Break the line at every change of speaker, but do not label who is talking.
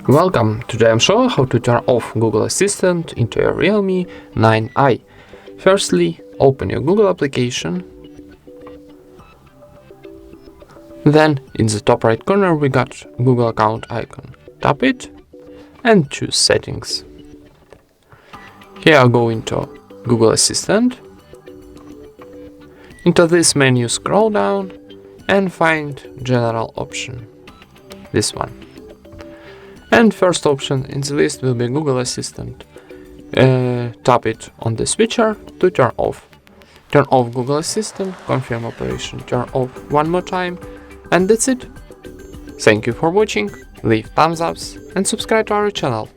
Welcome! Today I'm showing how to turn off Google Assistant into your Realme 9i. Firstly, open your Google application. Then in the top right corner we got Google account icon. Tap it and choose Settings. Here go into Google Assistant. Into this menu scroll down and find General option. This one. And first option in the list will be Google Assistant. Tap it on the switcher to turn off. Turn off Google Assistant, confirm operation, turn off one more time, and that's it. Thank you for watching, leave thumbs ups and subscribe to our channel.